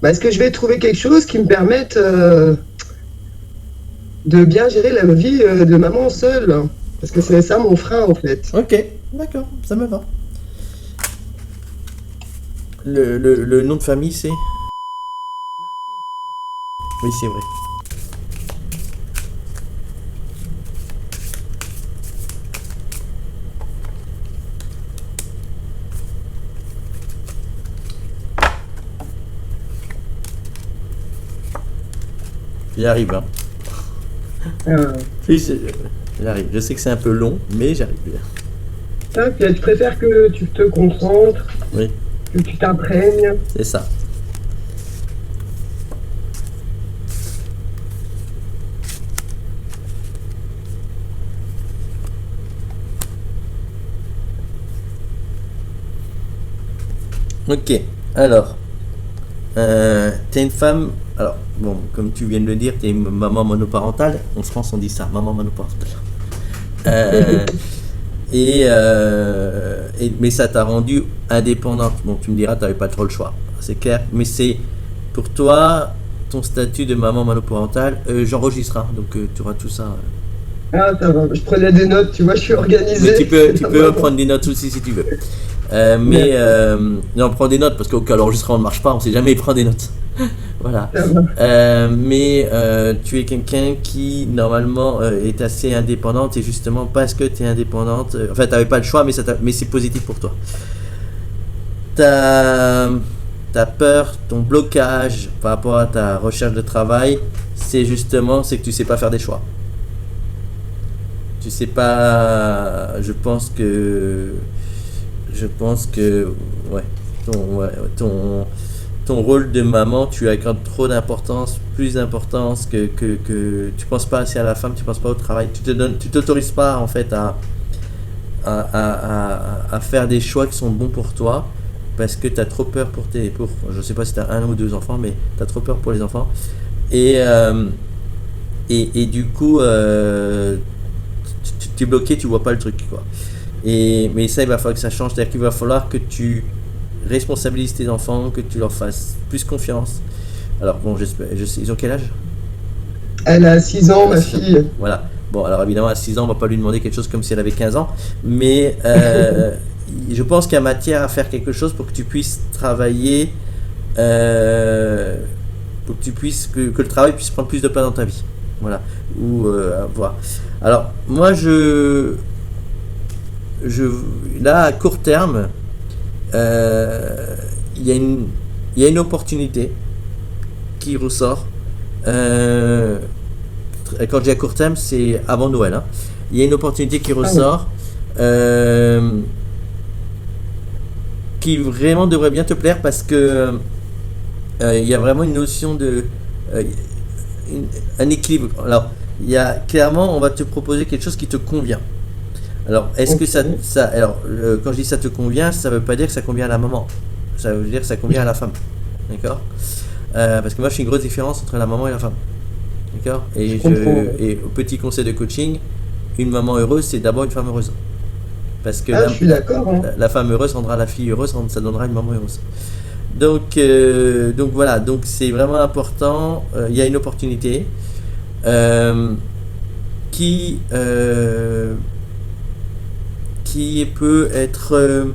Bah, est-ce que je vais trouver quelque chose qui me permette de bien gérer la vie de maman seule? Parce que c'est ça mon frein en fait. Ok, d'accord, ça me va. Le nom de famille, c'est. Oui, c'est vrai. J'y arrive, hein. Euh, Oui, j'arrive. Je sais que c'est un peu long, mais j'arrive. Ça, puis je préfère que tu te concentres, Oui, que tu t'imprègnes. c'est ça. Ok, alors, t'es une femme. Alors, bon, comme tu viens de le dire, t'es une maman monoparentale. En France, on dit ça, maman monoparentale. Euh, mais ça t'a rendu indépendante. Bon, tu me diras, t'avais pas trop le choix, c'est clair. Mais c'est pour toi, ton statut de maman monoparentale, j'enregistre, hein, donc tu auras tout ça. Ah, ça va, je prenais des notes, tu vois, je suis Mais organisé. tu peux prendre des notes aussi si tu veux. Non, prends des notes parce qu'au cas où l'enregistrement ne marche pas, on sait jamais, il prend des notes. Voilà. Ça va. Tu es quelqu'un qui normalement est assez indépendante et justement parce que tu es indépendante, enfin tu n'avais pas le choix mais c'est positif pour toi. Ta, ta peur, ton blocage par rapport à ta recherche de travail, c'est que tu sais pas faire des choix. Tu sais pas, je pense que ouais, ouais, ton rôle de maman, tu accordes trop d'importance, plus d'importance que tu penses pas assez à la femme, tu penses pas au travail, tu t'autorises pas en fait à faire des choix qui sont bons pour toi parce que tu as trop peur je sais pas si tu as un ou deux enfants, mais tu as trop peur pour les enfants et et du coup tu es bloqué, tu vois pas le truc quoi. Mais ça, il va falloir que ça change, c'est-à-dire qu'il va falloir que tu responsabilises tes enfants, que tu leur fasses plus confiance. Alors bon, je sais, ils ont quel âge? Elle a 6 ans, Elle a ma 6 ans. fille. Voilà. Bon, alors évidemment, à 6 ans, on va pas lui demander quelque chose comme si elle avait 15 ans, mais je pense qu'il y a matière à faire quelque chose pour que tu puisses travailler, euh, pour que que le travail puisse prendre plus de place dans ta vie. Voilà. Ou voir. Alors, moi, je, là, à court terme, euh, il y a une, il y a une opportunité qui ressort. Euh, Quand je dis à court terme, c'est avant Noël, hein. Il y a une opportunité qui Ah oui. ressort euh, qui vraiment devrait bien te plaire parce que il y a vraiment une notion de euh, un équilibre. Alors, il y a clairement, on va te proposer quelque chose qui te convient. Alors, est-ce que Ok. alors, quand je dis ça te convient, ça veut pas dire que ça convient à la maman. Ça veut dire que ça convient à la femme. D'accord. Parce que moi, je fais une grosse différence entre la maman et la femme. D'accord. Je comprends. Et au petit conseil de coaching, une maman heureuse, c'est d'abord une femme heureuse. Parce que Ah, je suis d'accord, hein. la femme heureuse rendra la fille heureuse, ça donnera une maman heureuse. Donc voilà, donc c'est vraiment important. Il y a une opportunité euh, qui, euh, qui peut être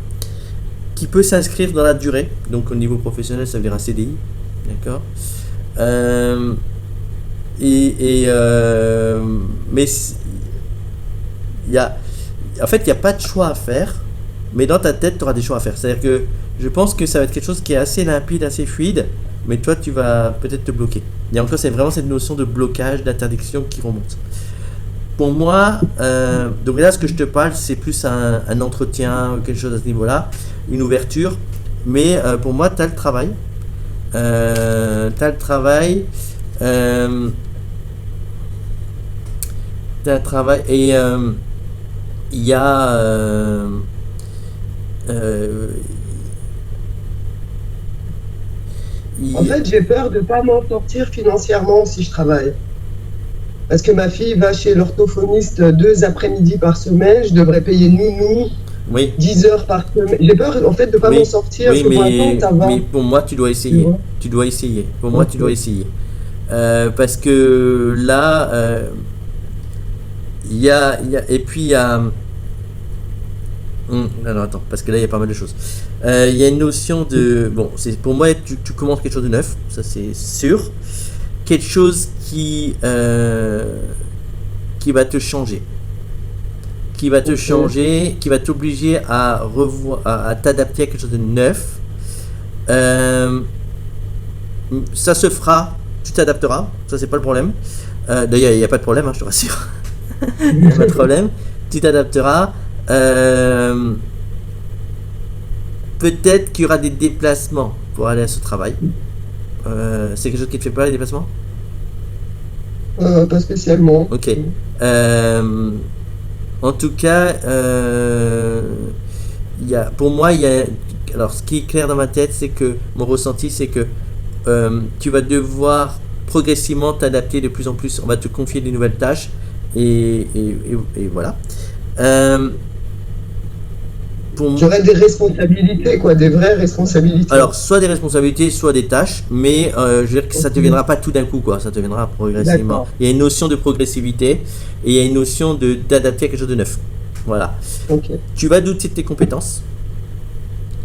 qui peut s'inscrire dans la durée. Donc au niveau professionnel, ça veut dire un CDI, d'accord. Euh, mais il y a, en fait, il n'y a pas de choix à faire, mais dans ta tête, tu auras des choix à faire. C'est-à-dire que je pense que ça va être quelque chose qui est assez limpide, assez fluide, mais toi, tu vas peut-être te bloquer. Et encore, c'est vraiment cette notion de blocage, d'interdiction qui remonte. Pour moi, donc là, ce que je te parle, c'est plus un entretien ou quelque chose à ce niveau-là, une ouverture. Mais pour moi, tu as le travail. T'as le travail. Euh, T'as le travail. Et il y a. Euh, En il- fait, j'ai peur de pas m'en sortir financièrement si je travaille. Parce que ma fille va chez l'orthophoniste 2 après-midi par semaine, je devrais payer nounou. Oui, 10 heures par semaine. J'ai peur en fait de pas m'en oui, sortir oui, parce que pour l'instant ça va. mais pour moi, tu dois Tu essayer. vois. Tu dois essayer. Pour moi, tu dois Ok. essayer. Parce que là, et puis il y a. Non, non, attends, parce que là, il y a pas mal de choses. Il y a une notion de. Bon, c'est pour moi, tu commences quelque chose de neuf, ça c'est sûr. Quelque chose qui va te changer. Qui va te Ok. changer, qui va t'obliger à revoir, à t'adapter à quelque chose de neuf. Euh, Ça se fera, tu t'adapteras, ça c'est pas le problème. D'ailleurs, il n'y a pas de problème, hein, je te rassure. Il n'y a pas de problème. Tu t'adapteras. Euh, Peut-être qu'il y aura des déplacements pour aller à ce travail. C'est quelque chose qui te fait peur, les déplacements? Pas spécialement. Ok. Euh, En tout cas, pour moi, alors ce qui est clair dans ma tête, c'est que mon ressenti, c'est que tu vas devoir progressivement t'adapter de plus en plus. On va te confier des nouvelles tâches et voilà. Euh, pour, J'aurais des responsabilités, quoi, des vraies responsabilités. alors, soit des responsabilités, soit des tâches, mais je veux dire que ça ne te Ok. viendra pas tout d'un coup, quoi. Ça te viendra progressivement. D'accord. Il y a une notion de progressivité et il y a une notion d'adapter à quelque chose de neuf. Voilà. Ok. Tu vas douter de tes compétences.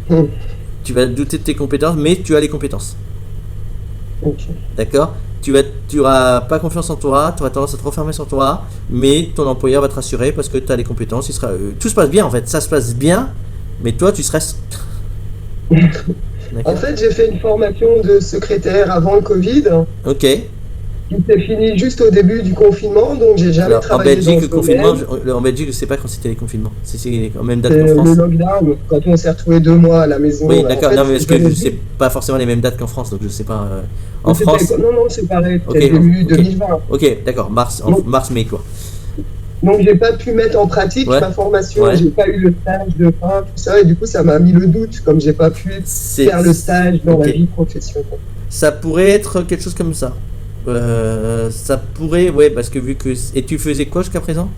Hmm. Tu vas douter de tes compétences, mais tu as les compétences. Ok. D'accord? Tu auras pas confiance en toi, tu auras tendance à te refermer sur toi, mais ton employeur va te rassurer parce que tu as les compétences. Tout se passe bien en fait, ça se passe bien, mais toi tu stresses. En D'accord? fait, j'ai fait une formation de secrétaire avant le Covid, Ok. qui s'est finie juste au début du confinement, donc j'ai jamais Alors en travaillé dans Belgique, le ce confinement, domaine. en Belgique, je sais pas quand c'était les confinements. C'est en même date qu'en C'est le France. lockdown, quand on s'est retrouvé 2 mois à la Oui, maison. En d'accord, non, fait, mais parce que j'avais je sais dit, pas forcément les mêmes dates qu'en France, donc je sais pas. En mais c'était, France, non, non, c'est pareil, ok, c'était début ok, 2020. ok, d'accord, Donc, mai quoi. donc j'ai pas pu mettre en pratique Ouais, ma formation, ouais. j'ai pas eu le stage de fin, tout ça, et du coup, ça m'a mis le doute, comme j'ai pas pu C'est, faire le stage dans ok. la vie professionnelle. Ça pourrait être quelque chose comme ça. Ça pourrait, ouais, parce que vu que. Et tu faisais quoi jusqu'à présent?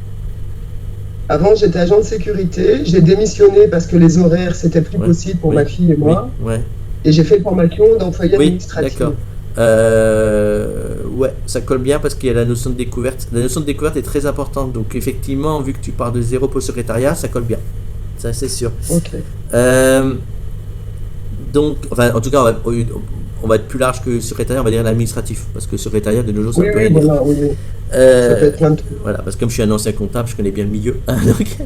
Avant, j'étais agent de sécurité, j'ai démissionné parce que les horaires, c'était plus Ouais, possible pour ma oui, fille et oui, moi, ouais, et j'ai fait une formation d'employé oui, d'accord. administratif. Ouais, ça colle bien parce qu'il y a la notion de découverte. La notion de découverte est très importante. Donc, effectivement, vu que tu pars de zéro pour le secrétariat, ça colle bien. Ça, c'est sûr. Ok. Euh, donc, enfin, en tout cas, on va être plus large que secrétariat, on va dire l'administratif. Parce que secrétariat, de nos jours, ça Oui, peut oui, rien dire. voilà, oui, oui. Ça peut Euh, être plein de trucs. voilà, parce que comme je suis un ancien comptable, je connais bien le milieu. Donc,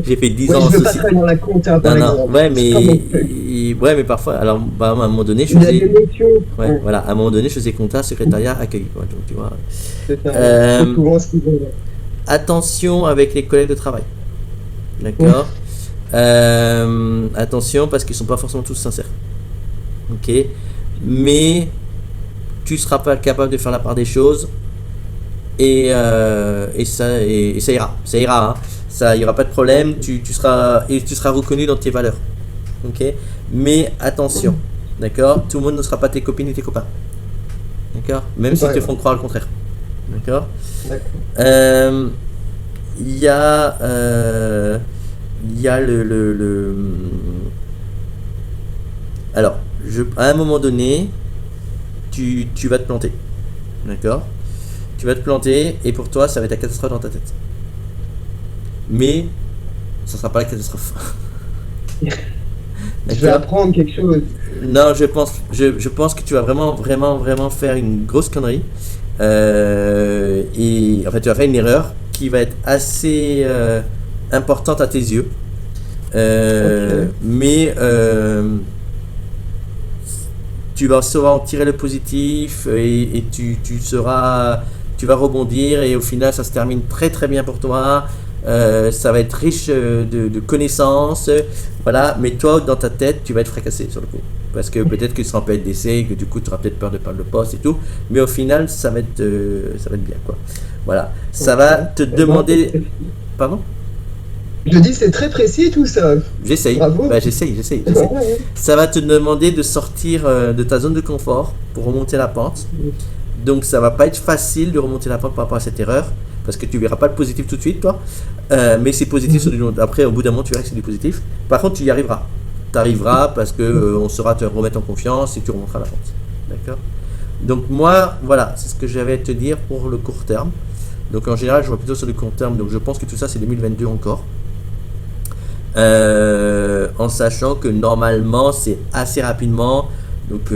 j'ai fait 10 Oui, ans je en veux pas société. travailler dans la compta, Non, par non, exemple. ouais, C'est pas mon truc. ouais, mais parfois, alors, bah, à un moment donné, je Il y a des faisais, notions. ouais, Ouais, voilà, à un moment donné, je faisais compta, secrétariat, accueil, quoi, donc tu vois. c'est ça, ouais. C'est Euh, souvent ce qu'ils veulent. Attention avec les collègues de travail, Ouais. d'accord? Attention parce qu'ils sont pas forcément tous sincères, ok? Mais tu seras pas capable de faire la part des choses et ça ira, hein. Ça, il y aura pas de problème, tu seras reconnu dans tes valeurs. Ok. Mais attention, d'accord. Tout le monde ne sera pas tes copines et tes copains, d'accord. Même C'est s'ils pas te grave. font croire le contraire, d'accord. D'accord. Euh, Il y a, il y a alors, à un moment donné, tu vas te planter, d'accord. Tu vas te planter et pour toi, ça va être la catastrophe dans ta tête. Mais ça sera pas la catastrophe, Je vais d'accord. apprendre quelque chose. Non, je pense que tu vas vraiment, vraiment, vraiment faire une grosse connerie. Et en fait, tu vas faire une erreur qui va être assez importante à tes yeux. Ok. Mais tu vas savoir en tirer le positif et tu vas rebondir et au final, ça se termine très très bien pour toi. Ça va être riche de connaissances, voilà. Mais toi, dans ta tête, tu vas être fracassé sur le coup. Parce que peut-être que ce sera en période d'essai, que du coup, tu auras peut-être peur de perdre le poste et tout. Mais au final, ça va être bien, quoi. Voilà. Ça Ok. va te Eh ben, c'est demander. précis. Pardon? Je dis, c'est très précis tout ça. J'essaye. Bravo. Bah, j'essaye. Ça va te demander de sortir de ta zone de confort pour remonter la pente. Donc ça va pas être facile de remonter la pente par rapport à cette erreur parce que tu verras pas le positif tout de suite, toi. Mais c'est positif sur du long. Après, au bout d'un moment, tu verras que c'est du positif. Par contre, tu y arriveras. Tu arriveras parce que on saura te remettre en confiance et tu remonteras la pente. D'accord. Donc moi, voilà, c'est ce que j'avais à te dire pour le court terme. Donc en général, je vois plutôt sur le court terme. Donc je pense que tout ça, c'est 2022 encore. En sachant que normalement, c'est assez rapidement. Donc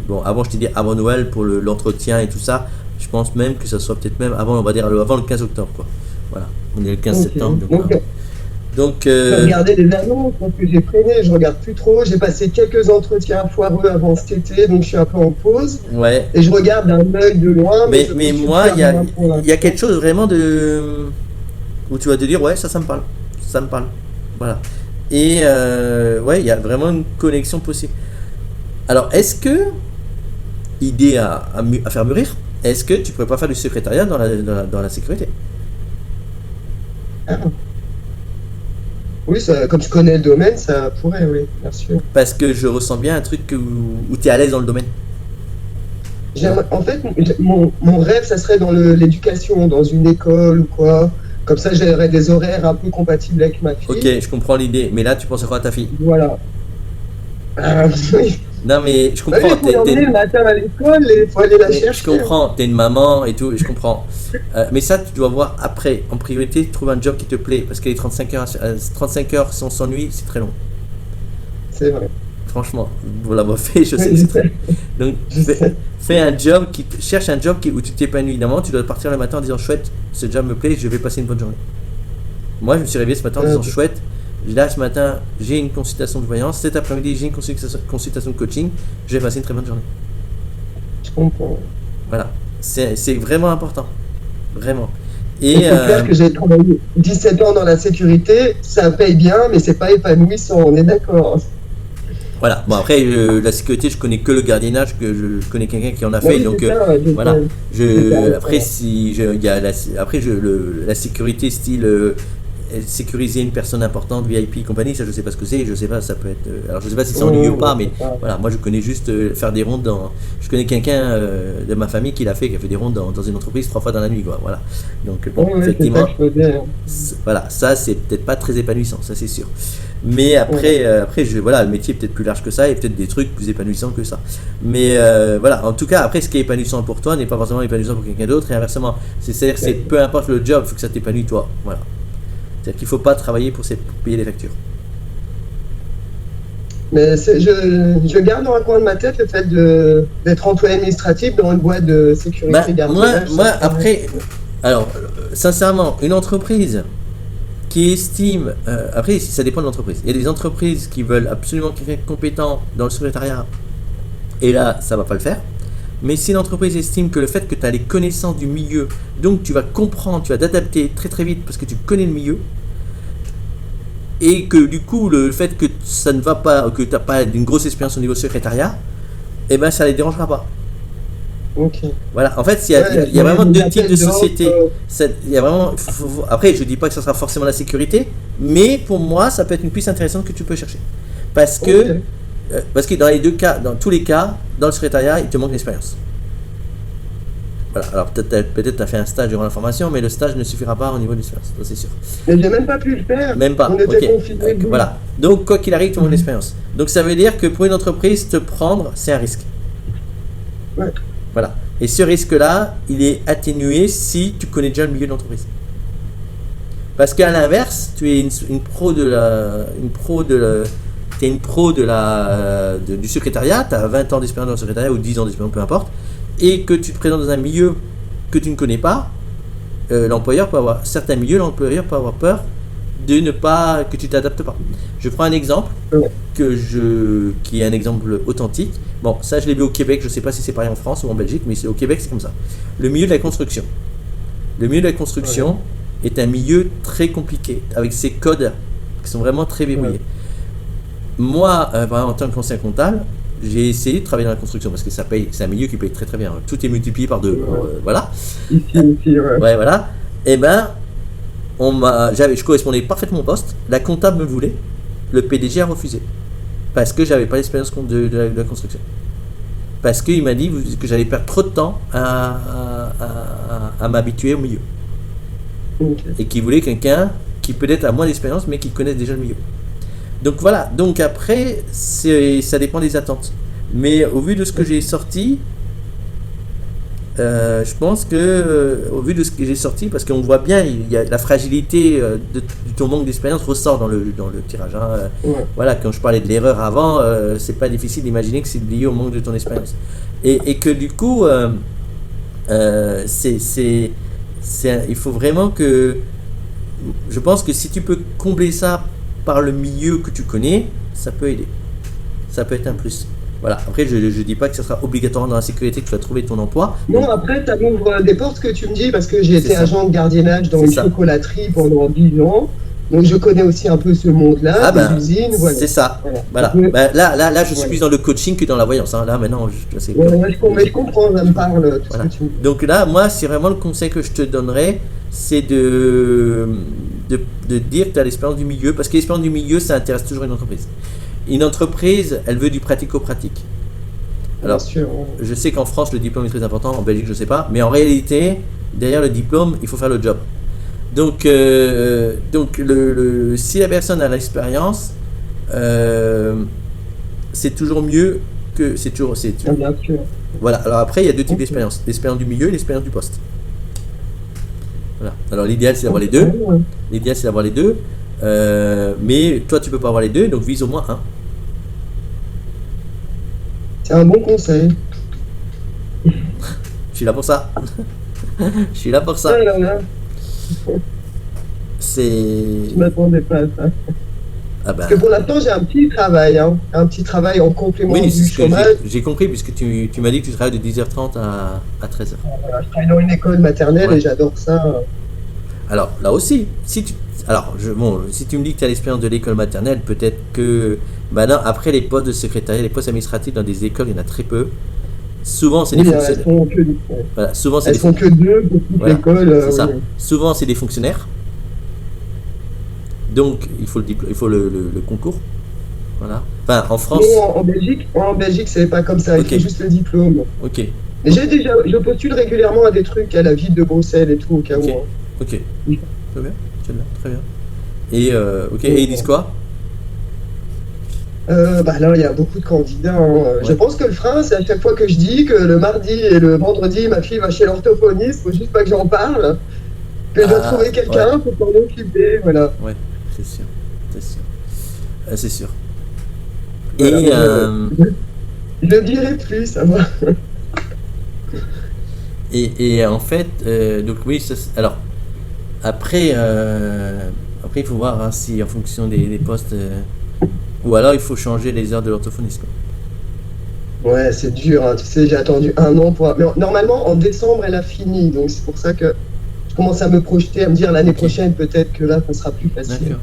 bon, avant, je t'ai dit avant Noël pour l'entretien et tout ça. Je pense même que ça soit peut-être même avant, on va dire avant le 15 octobre, quoi. Voilà, on est le 15 septembre. Donc, je regardais les annonces, parce que j'ai freiné, je regarde plus trop. J'ai passé quelques entretiens foireux avant cet été, donc je suis un peu en pause. Ouais. Et je regarde d'un œil de loin. Mais moi, il y a quelque chose vraiment où tu vas te dire, ouais, ça me parle. Ça me parle. Voilà. Et ouais, il y a vraiment une connexion possible. Alors, est-ce que, idée à faire mûrir, est-ce que tu pourrais pas faire du secrétariat dans la sécurité? Ah. Oui, ça, comme je connais le domaine, ça pourrait, oui, bien sûr. Parce que je ressens bien un truc où tu es à l'aise dans le domaine. En fait, mon rêve, ça serait dans l'éducation, dans une école ou quoi. Comme ça, j'aurais des horaires un peu compatibles avec ma fille. Ok, je comprends l'idée. Mais là, tu penses à quoi à ta fille? Voilà. Oui. Non, mais je comprends. Il faut l'emmener le matin à l'école et il faut aller la chercher. Je comprends, t'es une maman et tout, je comprends. Mais ça, tu dois voir après. En priorité, trouve un job qui te plaît. Parce que les 35 heures sans s'ennuyer, c'est très long. C'est vrai. Franchement, vous l'avoir fait, je sais que c'est très long. Donc, fais un job cherche un job où tu t'épanouis. Évidemment, tu dois partir le matin en disant chouette, ce job me plaît, je vais passer une bonne journée. Moi, je me suis réveillé ce matin en disant chouette. Là, ce matin, j'ai une consultation de voyance. Cet après-midi, j'ai une consultation de coaching. Je vais passer une très bonne journée. Je comprends. Voilà. C'est vraiment important. Vraiment. Et il faut clair que j'ai travaillé 17 ans dans la sécurité. Ça paye bien, mais c'est pas épanouissant. On est d'accord. Voilà. Bon, après, la sécurité, je connais que le gardiennage, que je connais quelqu'un qui en a fait. Oui, donc, ça, voilà. Après, la sécurité style sécuriser une personne importante, VIP et compagnie, ça je sais pas ce que c'est, je sais pas, ça peut être. Alors je sais pas si c'est ennuyeux ou pas, mais voilà, moi je connais juste faire des rondes je connais quelqu'un de ma famille qui a fait des rondes dans une entreprise 3 fois dans la nuit, quoi, voilà. Donc bon, effectivement, voilà, ça c'est peut-être pas très épanouissant, ça c'est sûr. Mais après, voilà, le métier est peut-être plus large que ça et peut-être des trucs plus épanouissants que ça. Mais voilà, en tout cas, après, ce qui est épanouissant pour toi n'est pas forcément épanouissant pour quelqu'un d'autre et inversement. C'est-à-dire que peu importe le job, il faut que ça t'épanouisse toi, voilà. C'est-à-dire qu'il ne faut pas travailler pour payer les factures. Mais je garde dans un coin de ma tête le fait d'être employé administratif dans une boîte de sécurité gardiennage. Moi, après, alors, sincèrement, une entreprise qui estime, après, ça dépend de l'entreprise. Il y a des entreprises qui veulent absolument quelqu'un de compétent dans le secrétariat, et là, ça ne va pas le faire. Mais si l'entreprise estime que le fait que tu as les connaissances du milieu, donc tu vas comprendre, tu vas t'adapter très très vite parce que tu connais le milieu, et que du coup le fait que ça ne va pas, que tu n'as pas une grosse expérience au niveau secrétariat, eh ben ça ne les dérangera pas. Ok. Voilà, en fait, il y a vraiment deux types de sociétés. Il y a vraiment, après, je ne dis pas que ça sera forcément la sécurité, mais pour moi, ça peut être une piste intéressante que tu peux chercher. Parce que dans les deux cas, dans tous les cas, dans le secrétariat, il te manque l'expérience. Voilà, alors peut-être tu as fait un stage durant la formation, mais le stage ne suffira pas au niveau de l'expérience, ça c'est sûr. Mais j'ai même pas pu le faire. Même pas, on était confinés. Voilà, donc quoi qu'il arrive, tu manques l'expérience. Donc ça veut dire que pour une entreprise, te prendre, c'est un risque. Ouais. Voilà, et ce risque-là, il est atténué si tu connais déjà le milieu de l'entreprise. Parce qu'à l'inverse, tu es une pro du secrétariat, tu as 20 ans d'expérience dans le secrétariat ou 10 ans d'expérience, peu importe, et que tu te présentes dans un milieu que tu ne connais pas, certains milieux, l'employeur peut avoir peur que tu t'adaptes pas. Je prends un exemple qui est un exemple authentique. Bon, ça je l'ai vu au Québec, je ne sais pas si c'est pareil en France ou en Belgique, mais au Québec c'est comme ça. Le milieu de la construction. Le milieu de la construction est un milieu très compliqué, avec ses codes qui sont vraiment très verrouillés. Moi, en tant qu'ancien comptable, j'ai essayé de travailler dans la construction parce que ça paye, c'est un milieu qui paye très très bien. Tout est multiplié par 2. Voilà. Ouais, voilà. Et ben, je correspondais parfaitement au poste. La comptable me voulait. Le PDG a refusé parce que j'avais pas l'expérience de la construction. Parce qu'il m'a dit que j'allais perdre trop de temps à m'habituer au milieu. Ok. et qui voulait quelqu'un qui peut-être a moins d'expérience mais qui connaisse déjà le milieu. Donc voilà, donc après, ça dépend des attentes. Mais au vu de ce que j'ai sorti, je pense que, au vu de ce que j'ai sorti, parce qu'on voit bien, il y a la fragilité de ton manque d'expérience ressort dans le tirage. Hein. Ouais. Voilà, quand je parlais de l'erreur avant, c'est pas difficile d'imaginer que c'est lié au manque de ton expérience. Et que du coup, il faut vraiment que. Je pense que si tu peux combler ça par le milieu que tu connais, ça peut aider. Ça peut être un plus. Voilà. Après, je ne dis pas que ce sera obligatoirement dans la sécurité que tu vas trouver ton emploi. Non, après, ça m'ouvre des portes que tu me dis, parce que j'ai C'est été ça. agent de gardiennage dans C'est une ça. chocolaterie pendant 10 ans. Donc, je connais aussi un peu ce monde-là, Ah des ben, usines, voilà. c'est ça. Voilà. Donc, Ben, là, je suis voilà. plus dans le coaching que dans la voyance. Hein. Là, maintenant, je sais Ouais, quoi. mais je comprends, ça me parle, tout Voilà. ce que tu me dis. Donc là, moi, c'est vraiment le conseil que je te donnerais, c'est de dire que tu as l'expérience du milieu, parce que l'expérience du milieu, ça intéresse toujours une entreprise. Une entreprise, elle veut du pratico-pratique. Alors, Bien sûr. je sais qu'en France, le diplôme est très important, en Belgique, je ne sais pas, mais en réalité, derrière le diplôme, il faut faire le job. Donc si la personne a l'expérience, c'est toujours mieux que. Bien sûr. Voilà, alors après, il y a deux types Ok. d'expérience, l'expérience du milieu et l'expérience du poste. Voilà, alors l'idéal, c'est d'avoir les deux. Ouais. L'idéal, c'est d'avoir les deux. Mais toi, tu peux pas avoir les deux, donc vise au moins un. C'est un bon conseil. Je suis là pour ça. Je suis là pour ça. Ah là là, C'est. je m'attendais pas à ça. Ah ben. Parce que pour l'instant, j'ai un petit travail, hein. Un petit travail en complément Oui, c'est du ce que chômage. j'ai compris, puisque tu m'as dit que tu travailles de 10h30 à 13h. Voilà, je travaille dans une école maternelle Ouais. et j'adore ça. Alors, là aussi, si tu me dis que tu as l'expérience de l'école maternelle, peut-être que. Ben non, après les postes de secrétariat, les postes administratifs dans des écoles, il y en a très peu. Souvent, c'est des Oui, elles fonctionnaires. font que, Voilà, souvent, c'est elles des font que deux pour toute Voilà, l'école. c'est ça. Oui. Souvent, c'est des fonctionnaires. Donc, il faut le concours. Voilà. Enfin, en France. Non, en Belgique, c'est pas comme ça. Il Ok. faut juste le diplôme. Ok, Mais je postule régulièrement à des trucs à la ville de Bruxelles et tout au cas Ok. où. Hein. ok. Oui. Très bien, très bien. Et, ok, et ils disent quoi? Bah là, il y a beaucoup de candidats. Hein. Je Ouais. pense que le frein, c'est à chaque fois que je dis que le mardi et le vendredi, ma fille va chez l'orthophoniste. Faut juste pas que j'en parle. Que je dois Ah, trouver quelqu'un pour s'en occuper. Voilà. Ouais, c'est sûr. C'est sûr. C'est sûr. Voilà, Et, mais je le dirai plus, ça va. et en fait, donc oui, alors, après, il faut voir hein, si en fonction des postes. Ou alors il faut changer les heures de l'orthophoniste. Quoi. Ouais, c'est dur, hein. Tu sais, j'ai attendu 1 an pour. Mais normalement, en décembre, elle a fini. Donc, c'est pour ça que je commence à me projeter, à me dire l'année Ok. prochaine, peut-être que là, ça sera plus facile. D'accord.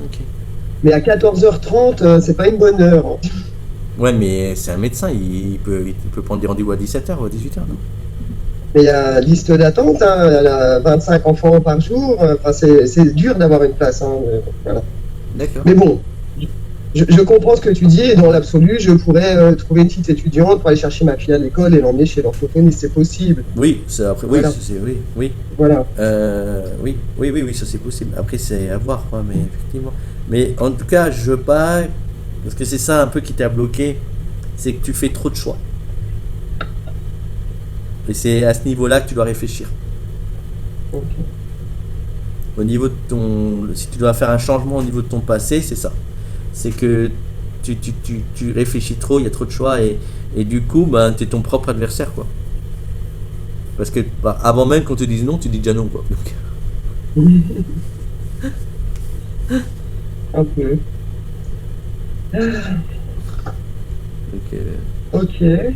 Ok. Mais à 14h30, c'est pas une bonne heure. Hein. Ouais, mais c'est un médecin, il peut prendre des rendez-vous à 17h ou à 18h, non? Mais il y a liste d'attente, hein. Elle a 25 enfants par jour. Enfin, c'est dur d'avoir une place. Hein. Voilà. D'accord. Mais bon, je comprends ce que tu dis. Et dans l'absolu, je pourrais trouver une petite étudiante pour aller chercher ma fille à l'école et l'emmener chez l'orthophoniste. C'est possible. Oui, c'est après. Voilà. Oui. Voilà. Oui, ça c'est possible. Après, c'est à voir, quoi, mais effectivement. Mais en tout cas, je veux pas. Parce que c'est ça un peu qui t'a bloqué, c'est que tu fais trop de choix. Et c'est à ce niveau-là que tu dois réfléchir. Ok. Au niveau de si tu dois faire un changement au niveau de ton passé, c'est ça. C'est que tu réfléchis trop, il y a trop de choix et du coup, ben, tu es ton propre adversaire, quoi. Parce que avant même qu'on te dise non, tu dis déjà non, quoi. Donc, Un peu. donc, Ok.